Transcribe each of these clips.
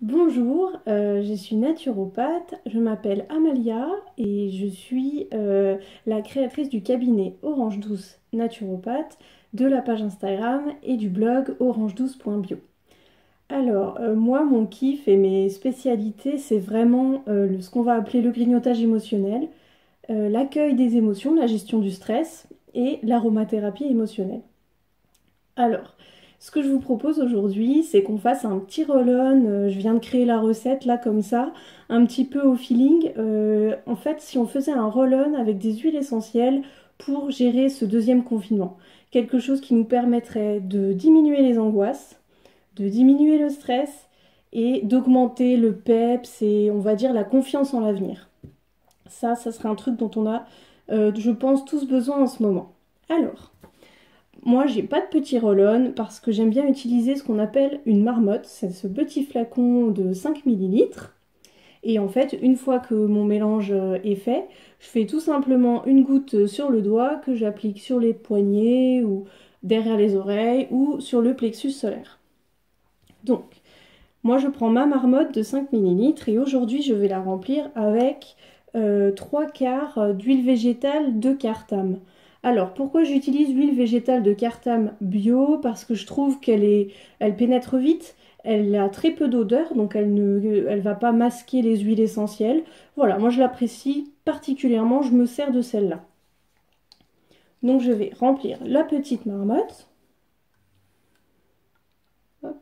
Bonjour, je suis naturopathe, je m'appelle Amalia et je suis la créatrice du cabinet Orange Douce Naturopathe, de la page Instagram et du blog orangedouce.bio. Alors, moi, mon kiff et mes spécialités, c'est vraiment ce qu'on va appeler le grignotage émotionnel, l'accueil des émotions, la gestion du stress et l'aromathérapie émotionnelle. Alors, ce que je vous propose aujourd'hui, c'est qu'on fasse un petit roll-on. Je viens de créer la recette là comme ça, un petit peu au feeling. En fait, si on faisait un roll-on avec des huiles essentielles pour gérer ce deuxième confinement, quelque chose qui nous permettrait de diminuer les angoisses, de diminuer le stress et d'augmenter le peps et on va dire la confiance en l'avenir. Ça serait un truc dont on a, je pense, tous besoin en ce moment. Alors. Moi, j'ai pas de petit roll-on parce que j'aime bien utiliser ce qu'on appelle une marmotte. C'est ce petit flacon de 5 millilitres. Et en fait, une fois que mon mélange est fait, je fais tout simplement une goutte sur le doigt que j'applique sur les poignets ou derrière les oreilles ou sur le plexus solaire. Donc, moi, je prends ma marmotte de 5 millilitres et aujourd'hui, je vais la remplir avec 3 quarts d'huile végétale de Cartam. Alors, pourquoi j'utilise l'huile végétale de Cartam bio? Parce que je trouve elle pénètre vite, elle a très peu d'odeur, donc elle va pas masquer les huiles essentielles. Voilà, moi je l'apprécie particulièrement, je me sers de celle-là. Donc je vais remplir la petite marmotte. Hop,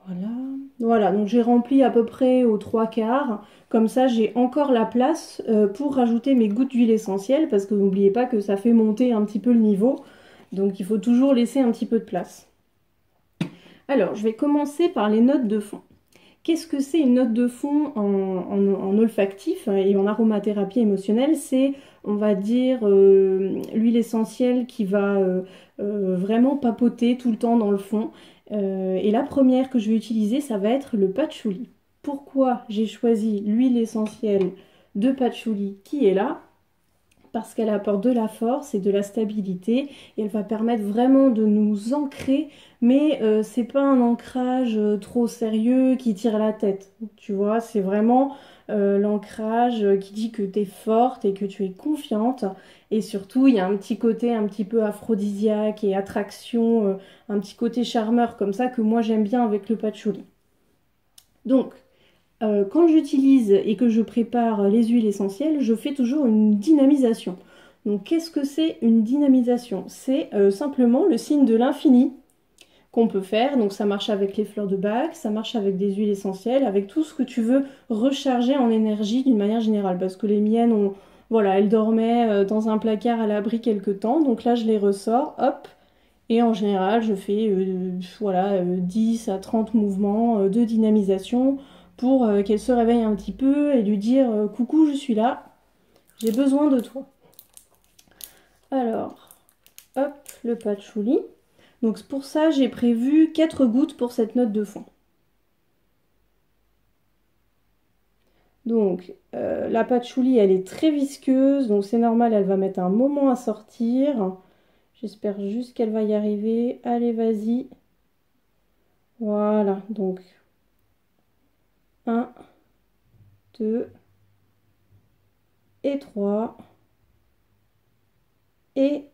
voilà. Voilà, donc j'ai rempli à peu près aux 3 quarts. Comme ça, j'ai encore la place pour rajouter mes gouttes d'huile essentielle, parce que n'oubliez pas que ça fait monter un petit peu le niveau. Donc il faut toujours laisser un petit peu de place. Alors, je vais commencer par les notes de fond. Qu'est-ce que c'est une note de fond en olfactif et en aromathérapie émotionnelle? C'est, on va dire, l'huile essentielle qui va vraiment papoter tout le temps dans le fond. Et la première que je vais utiliser, ça va être le patchouli. Pourquoi j'ai choisi l'huile essentielle de patchouli qui est là? Parce qu'elle apporte de la force et de la stabilité et elle va permettre vraiment de nous ancrer, mais c'est pas un ancrage trop sérieux qui tire la tête, tu vois, c'est vraiment l'ancrage qui dit que tu es forte et que tu es confiante et surtout il y a un petit côté un petit peu aphrodisiaque et attraction, un petit côté charmeur comme ça que moi j'aime bien avec le patchouli. Donc quand j'utilise et que je prépare les huiles essentielles, je fais toujours une dynamisation. Donc qu'est-ce que c'est une dynamisation? C'est simplement le signe de l'infini qu'on peut faire. Donc ça marche avec les fleurs de bac, ça marche avec des huiles essentielles, avec tout ce que tu veux recharger en énergie d'une manière générale. Parce que les miennes, voilà, elles dormaient dans un placard à l'abri quelque temps. Donc là, je les ressors, hop. Et en général, je fais voilà, 10 à 30 mouvements de dynamisation pour qu'elle se réveille un petit peu et lui dire coucou, je suis là, j'ai besoin de toi. Alors, hop, le patchouli. Donc pour ça, j'ai prévu 4 gouttes pour cette note de fond. Donc la patchouli, elle est très visqueuse, donc c'est normal, elle va mettre un moment à sortir. J'espère juste qu'elle va y arriver. Allez, vas-y. Voilà, donc 1, 2 et 3 et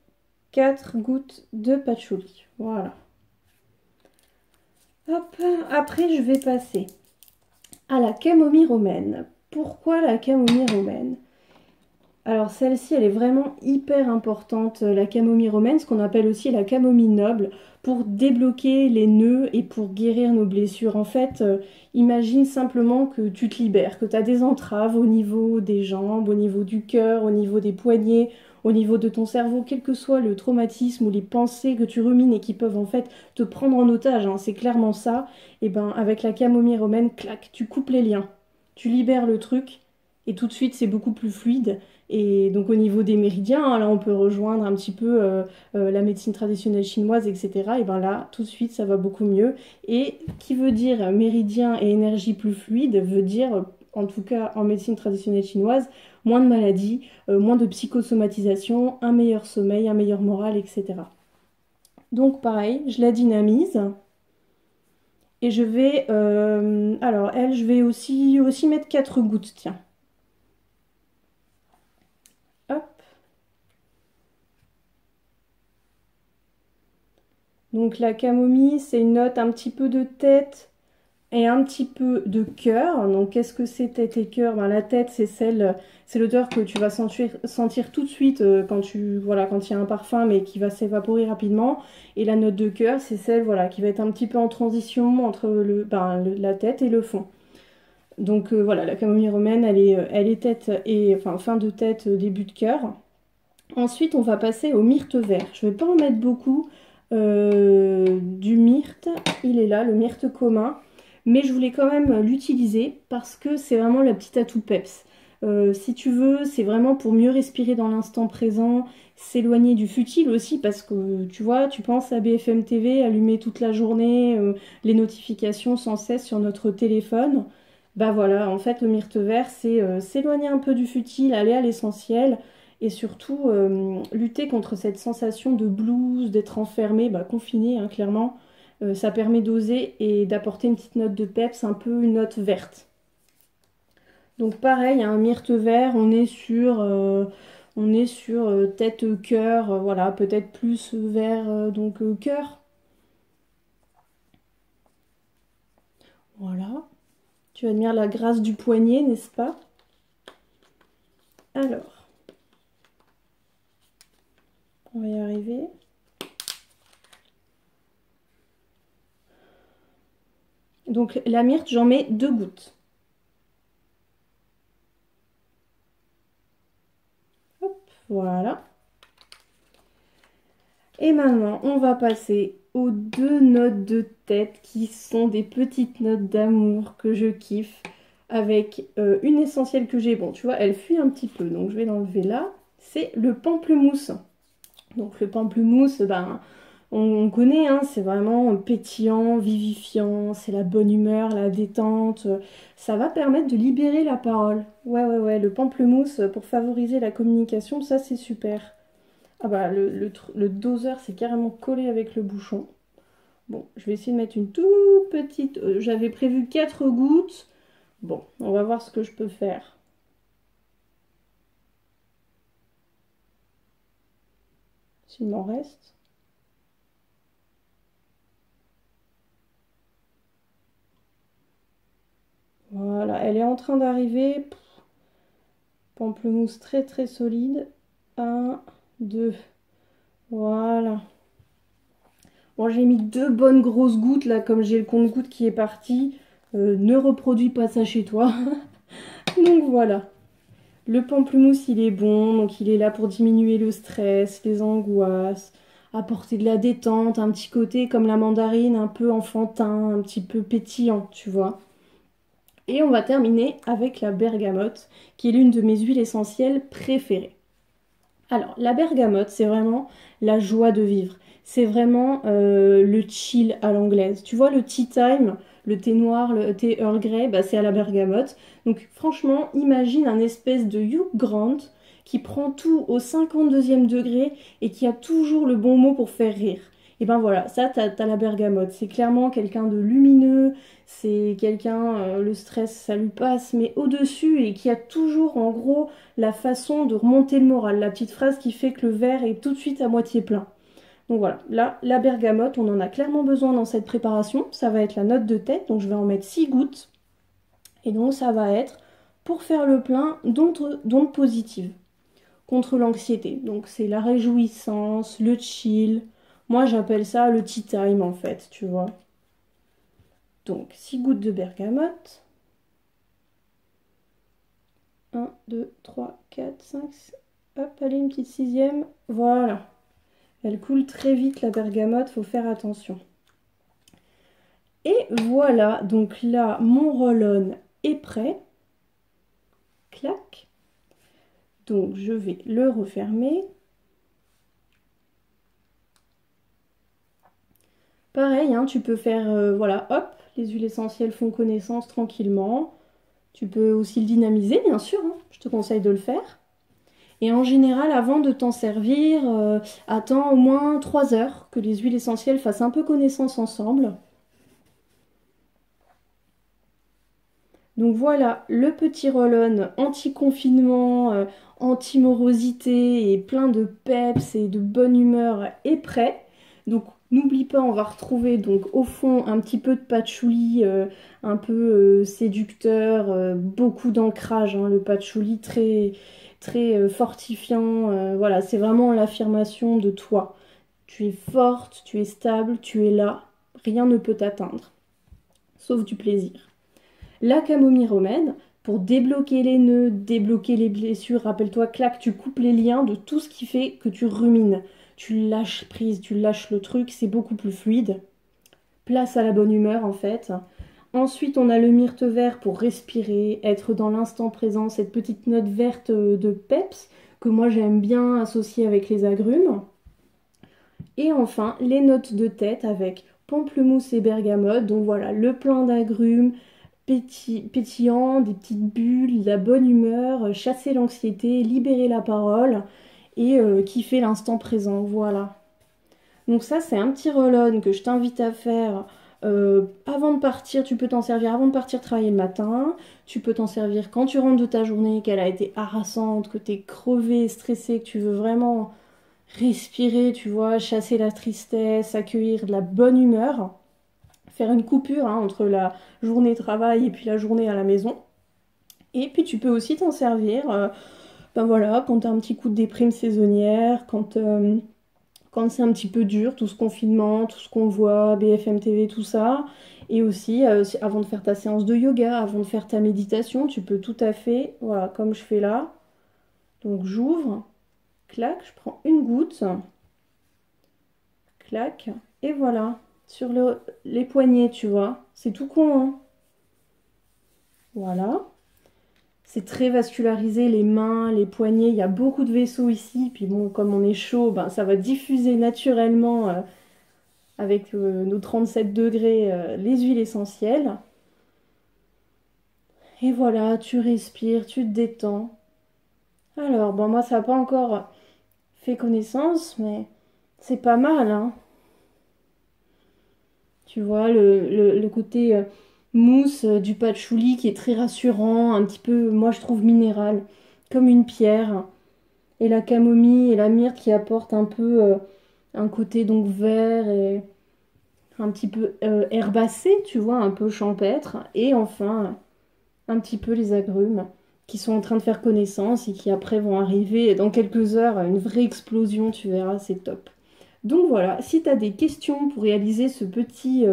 4 gouttes de patchouli. Voilà. Hop, après je vais passer à la camomille romaine. Pourquoi la camomille romaine? Alors celle-ci, elle est vraiment hyper importante, la camomille romaine, ce qu'on appelle aussi la camomille noble, pour débloquer les nœuds et pour guérir nos blessures. En fait, imagine simplement que tu te libères, que tu as des entraves au niveau des jambes, au niveau du cœur, au niveau des poignets, au niveau de ton cerveau, quel que soit le traumatisme ou les pensées que tu rumines et qui peuvent en fait te prendre en otage, hein, c'est clairement ça. Et ben avec la camomille romaine, clac, tu coupes les liens, tu libères le truc et tout de suite c'est beaucoup plus fluide. Et donc au niveau des méridiens, hein, là on peut rejoindre un petit peu la médecine traditionnelle chinoise, etc. Et ben là, tout de suite, ça va beaucoup mieux. Et qui veut dire méridien et énergie plus fluide, veut dire, en tout cas en médecine traditionnelle chinoise, moins de maladies, moins de psychosomatisation, un meilleur sommeil, un meilleur moral, etc. Donc pareil, je la dynamise. Et je vais, alors elle, je vais aussi mettre 4 gouttes, tiens. Hop. Donc la camomille, c'est une note un petit peu de tête et un petit peu de cœur. Donc qu'est-ce que c'est tête et cœur? Ben, la tête, c'est l'odeur que tu vas sentir tout de suite voilà, quand il y a un parfum mais qui va s'évaporer rapidement. Et la note de cœur, c'est celle voilà, qui va être un petit peu en transition entre la tête et le fond. Donc voilà, la camomille romaine, elle est tête et enfin fin de tête, début de cœur. Ensuite, on va passer au myrte vert. Je ne vais pas en mettre beaucoup du myrte. Il est là, le myrte commun. Mais je voulais quand même l'utiliser parce que c'est vraiment le petit atout peps. Si tu veux, c'est vraiment pour mieux respirer dans l'instant présent, s'éloigner du futile aussi parce que tu vois, tu penses à BFM TV, allumer toute la journée, les notifications sans cesse sur notre téléphone. Bah voilà, en fait, le myrte vert, c'est s'éloigner un peu du futile, aller à l'essentiel et surtout lutter contre cette sensation de blues, d'être enfermé, bah, confiné, hein, clairement. Ça permet d'oser et d'apporter une petite note de peps, un peu une note verte. Donc pareil, un myrte vert, on est sur tête cœur, voilà, peut-être plus vert cœur. Voilà. Tu admires la grâce du poignet, n'est-ce pas? Alors, on va y arriver. Donc la myrte, j'en mets 2 gouttes. Hop, voilà. Et maintenant, on va passer aux 2 notes de tête qui sont des petites notes d'amour que je kiffe avec une essentielle que j'ai. Bon, tu vois, elle fuit un petit peu, donc je vais l'enlever là. C'est le pamplemousse. Donc le pamplemousse, ben, on connaît, hein, c'est vraiment pétillant, vivifiant, c'est la bonne humeur, la détente. Ça va permettre de libérer la parole. Ouais, le pamplemousse pour favoriser la communication, ça c'est super. Ah bah le doseur c'est carrément collé avec le bouchon. Bon, je vais essayer de mettre une toute petite... j'avais prévu 4 gouttes. Bon, on va voir ce que je peux faire. S'il m'en reste. Voilà, elle est en train d'arriver. Pamplemousse très très solide. 1, 2. Voilà. Bon, j'ai mis 2 bonnes grosses gouttes là, comme j'ai le compte-gouttes qui est parti. Ne reproduis pas ça chez toi. Donc voilà. Le pamplemousse, il est bon, donc il est là pour diminuer le stress, les angoisses, apporter de la détente, un petit côté comme la mandarine, un peu enfantin, un petit peu pétillant, tu vois. Et on va terminer avec la bergamote, qui est l'une de mes huiles essentielles préférées. Alors, la bergamote, c'est vraiment la joie de vivre. C'est vraiment le chill à l'anglaise. Tu vois, le tea time, le thé noir, le thé Earl Grey, bah, c'est à la bergamote. Donc, franchement, imagine un espèce de Hugh Grant qui prend tout au 52e degré et qui a toujours le bon mot pour faire rire. Et ben voilà, ça, t'as la bergamote. C'est clairement quelqu'un de lumineux, c'est quelqu'un, le stress, ça lui passe, mais au-dessus et qui a toujours, en gros, la façon de remonter le moral, la petite phrase qui fait que le verre est tout de suite à moitié plein. Donc voilà, là, la bergamote, on en a clairement besoin dans cette préparation. Ça va être la note de tête, donc je vais en mettre 6 gouttes. Et donc ça va être pour faire le plein d'ondes positives contre l'anxiété. Donc c'est la réjouissance, le chill. Moi j'appelle ça le tea time en fait, tu vois. Donc 6 gouttes de bergamote. 1, 2, 3, 4, 5, hop, allez, une petite 6e. Voilà. Elle coule très vite la bergamote, faut faire attention. Et voilà, donc là, mon roll-on est prêt. Clac. Donc je vais le refermer. Pareil, hein, tu peux faire, voilà, hop, les huiles essentielles font connaissance tranquillement. Tu peux aussi le dynamiser, bien sûr, hein, je te conseille de le faire. Et en général, avant de t'en servir, attends au moins 3 heures que les huiles essentielles fassent un peu connaissance ensemble. Donc voilà, le petit roll-on anti-confinement, anti-morosité et plein de peps et de bonne humeur est prêt. Donc n'oublie pas, on va retrouver donc au fond un petit peu de patchouli, un peu séducteur, beaucoup d'ancrage, hein, le patchouli très, très fortifiant. Voilà, c'est vraiment l'affirmation de toi. Tu es forte, tu es stable, tu es là, rien ne peut t'atteindre, sauf du plaisir. La camomille romaine, pour débloquer les nœuds, débloquer les blessures, rappelle-toi, clac, tu coupes les liens de tout ce qui fait que tu rumines. Tu lâches prise, tu lâches le truc, c'est beaucoup plus fluide. Place à la bonne humeur en fait. Ensuite, on a le myrte vert pour respirer, être dans l'instant présent, cette petite note verte de peps que moi j'aime bien associer avec les agrumes. Et enfin, les notes de tête avec pamplemousse et bergamote. Donc voilà, le plein d'agrumes, pétillant, des petites bulles, la bonne humeur, chasser l'anxiété, libérer la parole et kiffer l'instant présent. Voilà. Donc ça, c'est un petit roll-on que je t'invite à faire avant de partir. Tu peux t'en servir avant de partir travailler le matin. Tu peux t'en servir quand tu rentres de ta journée, qu'elle a été harassante, que tu es crevé, stressé, que tu veux vraiment respirer, tu vois, chasser la tristesse, accueillir de la bonne humeur, faire une coupure hein, entre la journée de travail et puis la journée à la maison. Et puis tu peux aussi t'en servir, ben voilà, quand tu as un petit coup de déprime saisonnière, quand c'est un petit peu dur, tout ce confinement, tout ce qu'on voit, BFM TV, tout ça. Et aussi, avant de faire ta séance de yoga, avant de faire ta méditation, tu peux tout à fait, voilà, comme je fais là. Donc j'ouvre, clac, je prends une goutte, clac, et voilà, sur les poignets, tu vois. C'est tout con, hein. Voilà. C'est très vascularisé, les mains, les poignets, il y a beaucoup de vaisseaux ici. Puis bon, comme on est chaud, ben, ça va diffuser naturellement avec nos 37 degrés les huiles essentielles. Et voilà, tu respires, tu te détends. Alors, bon, moi, ça n'a pas encore fait connaissance, mais c'est pas mal, hein. Tu vois, le côté mousse du patchouli qui est très rassurant, un petit peu, moi je trouve minéral, comme une pierre. Et la camomille et la myrte qui apportent un peu un côté donc vert et un petit peu herbacé, tu vois, un peu champêtre. Et enfin, un petit peu les agrumes qui sont en train de faire connaissance et qui après vont arriver dans quelques heures, une vraie explosion, tu verras, c'est top. Donc voilà, si tu as des questions pour réaliser ce petit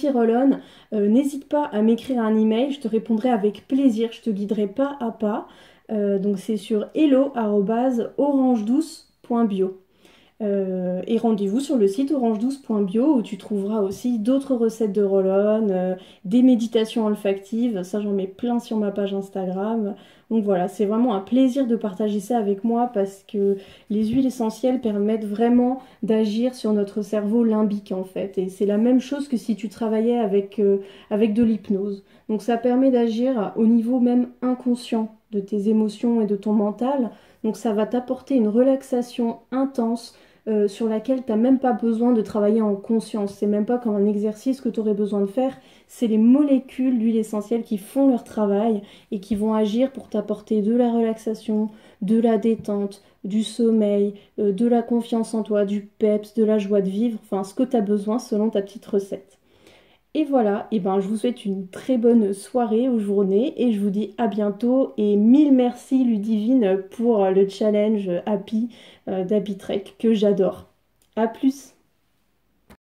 roll-on, n'hésite pas à m'écrire un email, je te répondrai avec plaisir, je te guiderai pas à pas. Donc c'est sur hello@orangedouce.bio. Et rendez-vous sur le site orange12.bio où tu trouveras aussi d'autres recettes de roll-on, des méditations olfactives, ça j'en mets plein sur ma page Instagram. Donc voilà, c'est vraiment un plaisir de partager ça avec moi parce que les huiles essentielles permettent vraiment d'agir sur notre cerveau limbique en fait. Et c'est la même chose que si tu travaillais avec de l'hypnose. Donc ça permet d'agir au niveau même inconscient de tes émotions et de ton mental. Donc ça va t'apporter une relaxation intense sur laquelle tu n'as même pas besoin de travailler en conscience. C'est même pas comme un exercice que tu aurais besoin de faire. C'est les molécules d'huile essentielle qui font leur travail et qui vont agir pour t'apporter de la relaxation, de la détente, du sommeil, de la confiance en toi, du peps, de la joie de vivre, enfin ce que tu as besoin selon ta petite recette. Et voilà, et ben, je vous souhaite une très bonne soirée ou journée et je vous dis à bientôt et mille merci Ludivine pour le challenge Happy d'Happy Trek que j'adore. À plus!